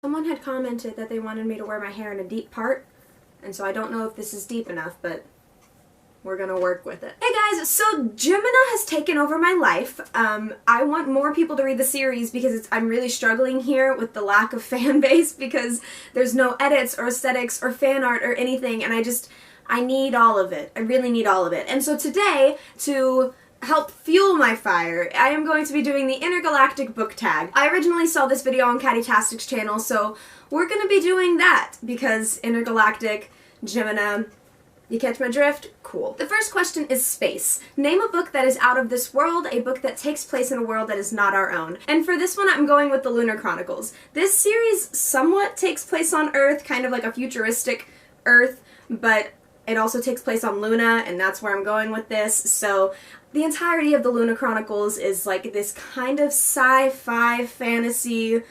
Someone had commented that they wanted me to wear my hair in a deep part, and so I don't know if this is deep enough, but we're gonna work with it. Hey guys, so Gemina has taken over my life. I want more people to read the series because I'm really struggling here with the lack of fan base because there's no edits or aesthetics or fan art or anything, and I need all of it. I really need all of it. And so today, to help fuel my fire, I am going to be doing the Intergalactic Book Tag. I originally saw this video on Catty-tastic's channel, so we're gonna be doing that because Intergalactic, Gemina, you catch my drift? Cool. The first question is space. Name a book that is out of this world, a book that takes place in a world that is not our own. And for this one, I'm going with the Lunar Chronicles. This series somewhat takes place on Earth, kind of like a futuristic Earth, but it also takes place on Luna, and that's where I'm going with this. So the entirety of the Lunar Chronicles is like this kind of sci-fi fantasy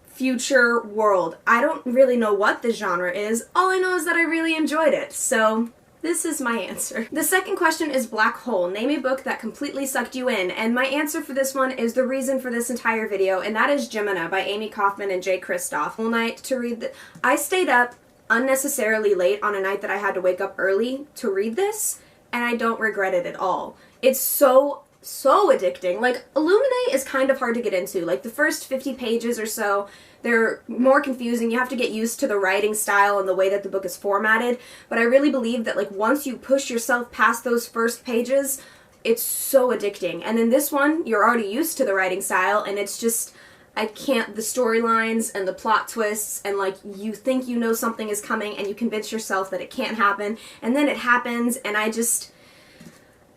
future world. I don't really know what the genre is. All I know is that I really enjoyed it. So this is my answer. The second question is black hole. Name a book that completely sucked you in. And my answer for this one is the reason for this entire video, and that is Gemina by Amy Kaufman and Jay Kristoff. Whole night to read I stayed up unnecessarily late on a night that I had to wake up early to read this, and I don't regret it at all. It's so addicting. Like, Illuminate is kind of hard to get into. Like, the first 50 pages or so, they're more confusing. You have to get used to the writing style and the way that the book is formatted, but I really believe that, like, once you push yourself past those first pages, it's so addicting. And then this one, you're already used to the writing style, and it's just, the storylines and the plot twists, and like, you think you know something is coming and you convince yourself that it can't happen, and then it happens, and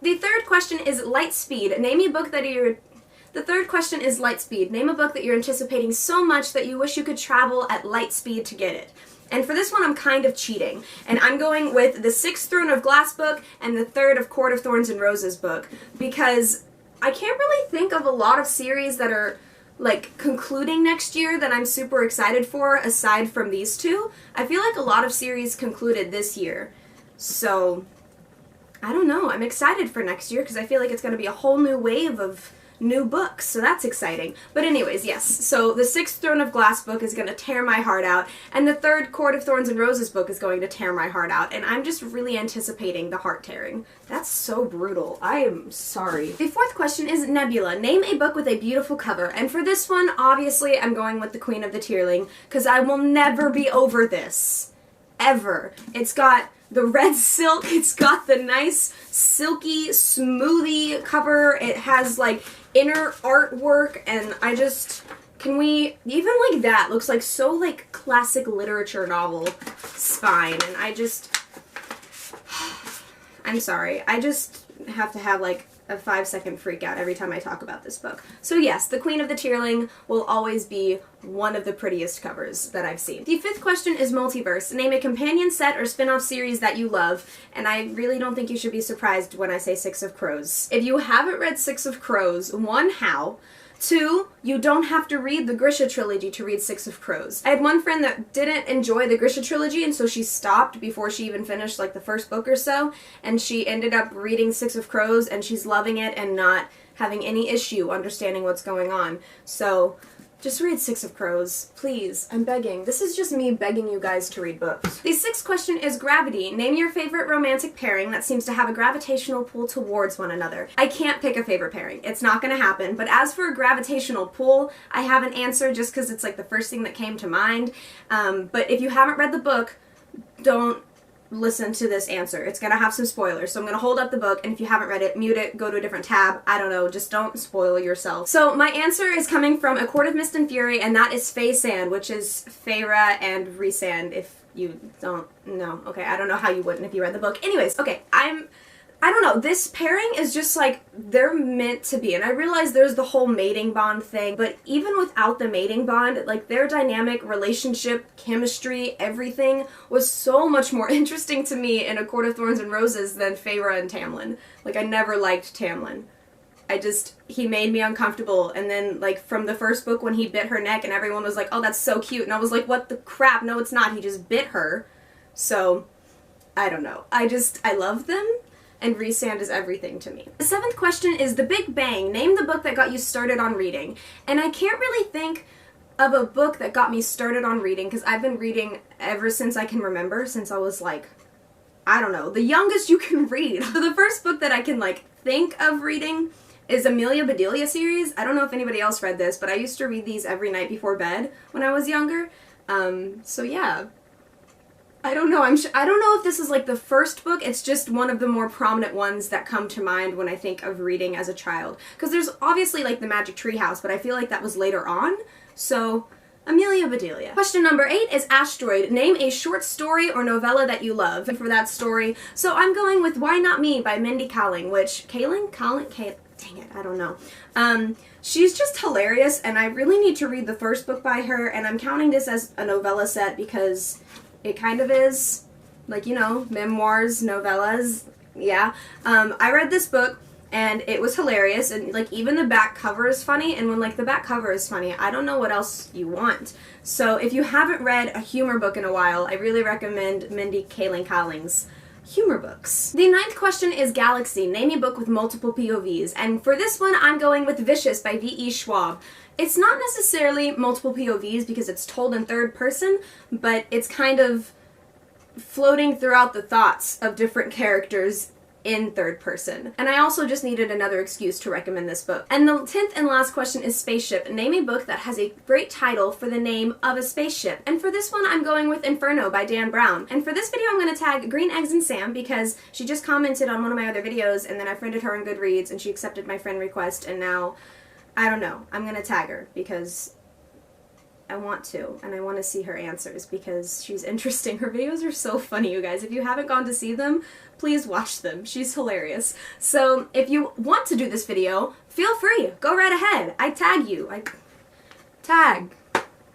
The third question is Lightspeed. Name a book that Name a book that you're anticipating so much that you wish you could travel at light speed to get it. And for this one, I'm kind of cheating. And I'm going with the 6th Throne of Glass book and the 3rd of Court of Thorns and Roses book, because I can't really think of a lot of series that are like concluding next year that I'm super excited for aside from these two. I feel like a lot of series concluded this year. So I don't know. I'm excited for next year because I feel like it's going to be a whole new wave of new books, so that's exciting. But anyways, yes, so the 6th Throne of Glass book is going to tear my heart out, and the 3rd Court of Thorns and Roses book is going to tear my heart out, and I'm just really anticipating the heart tearing. That's so brutal. I am sorry. The 4th question is Nebula. Name a book with a beautiful cover, and for this one, obviously, I'm going with The Queen of the Tearling, because I will never be over this. Ever. It's got the red silk, it's got the nice, silky, smoothie cover, it has, like, inner artwork, and even like that looks like so, like, classic literature novel spine, and I'm sorry, I just have to have, like, a 5-second freak out every time I talk about this book. So yes, The Queen of the Tearling will always be one of the prettiest covers that I've seen. The 5th question is Multiverse. Name a companion set or spin-off series that you love, and I really don't think you should be surprised when I say Six of Crows. If you haven't read Six of Crows, 1, how? 2, you don't have to read the Grisha trilogy to read Six of Crows. I had one friend that didn't enjoy the Grisha trilogy, and so she stopped before she even finished, like, the first book or so, and she ended up reading Six of Crows, and she's loving it and not having any issue understanding what's going on. So just read Six of Crows. Please. I'm begging. This is just me begging you guys to read books. The 6th question is Gravity. Name your favorite romantic pairing that seems to have a gravitational pull towards one another. I can't pick a favorite pairing. It's not gonna happen. But as for a gravitational pull, I have an answer just because it's like the first thing that came to mind. But if you haven't read the book, don't listen to this answer. It's gonna have some spoilers, so I'm gonna hold up the book, and if you haven't read it, mute it, go to a different tab. I don't know, just don't spoil yourself. So my answer is coming from A Court of Mist and Fury, and that is Fae Sand, which is Feyre and Rhysand, if you don't know. Okay, I don't know how you wouldn't if you read the book. Anyways, okay, I don't know, this pairing is just like, they're meant to be, and I realize there's the whole mating bond thing, but even without the mating bond, like, their dynamic, relationship, chemistry, everything was so much more interesting to me in A Court of Thorns and Roses than Feyre and Tamlin. Like, I never liked Tamlin. He made me uncomfortable, and then, like, from the first book when he bit her neck and everyone was like, oh, that's so cute, and I was like, what the crap, no it's not, he just bit her. So, I don't know. I love them. And Rhysand is everything to me. The 7th question is The Big Bang. Name the book that got you started on reading. And I can't really think of a book that got me started on reading, because I've been reading ever since I can remember, since I was like, I don't know, the youngest you can read. So the first book that I can like think of reading is Amelia Bedelia series. I don't know if anybody else read this, but I used to read these every night before bed when I was younger. So yeah. I don't know. I don't know if this is like the first book. It's just one of the more prominent ones that come to mind when I think of reading as a child. Because there's obviously like The Magic Tree House, but I feel like that was later on. So, Amelia Bedelia. Question number 8 is Asteroid. Name a short story or novella that you love for that story. So I'm going with Why Not Me by Mindy Kaling, which, dang it, I don't know. She's just hilarious, and I really need to read the first book by her, and I'm counting this as a novella set because it kind of is, like, you know, memoirs, novellas, yeah. I read this book, and it was hilarious, and, like, even the back cover is funny, and when, like, the back cover is funny, I don't know what else you want. So if you haven't read a humor book in a while, I really recommend Mindy Kaling's humor books. The 9th question is Galaxy. Name a book with multiple POVs. And for this one, I'm going with Vicious by V.E. Schwab. It's not necessarily multiple POVs because it's told in third person, but it's kind of floating throughout the thoughts of different characters in third person. And I also just needed another excuse to recommend this book. And the 10th and last question is Spaceship. Name a book that has a great title for the name of a spaceship. And for this one, I'm going with Inferno by Dan Brown. And for this video, I'm going to tag Green Eggs and Sam because she just commented on one of my other videos, and then I friended her on Goodreads, and she accepted my friend request, and now, I don't know, I'm going to tag her because I want to, and I want to see her answers because she's interesting. Her videos are so funny, you guys. If you haven't gone to see them, please watch them. She's hilarious. So if you want to do this video, feel free. Go right ahead. I tag you.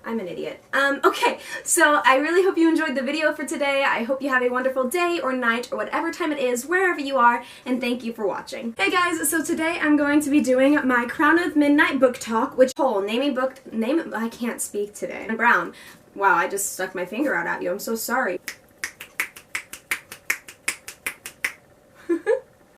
I'm an idiot. Okay, so I really hope you enjoyed the video for today. I hope you have a wonderful day or night or whatever time it is, wherever you are, and thank you for watching. Hey guys, so today I'm going to be doing my Crown of Midnight book talk, which I can't speak today. Brown. Wow, I just stuck my finger out at you. I'm so sorry.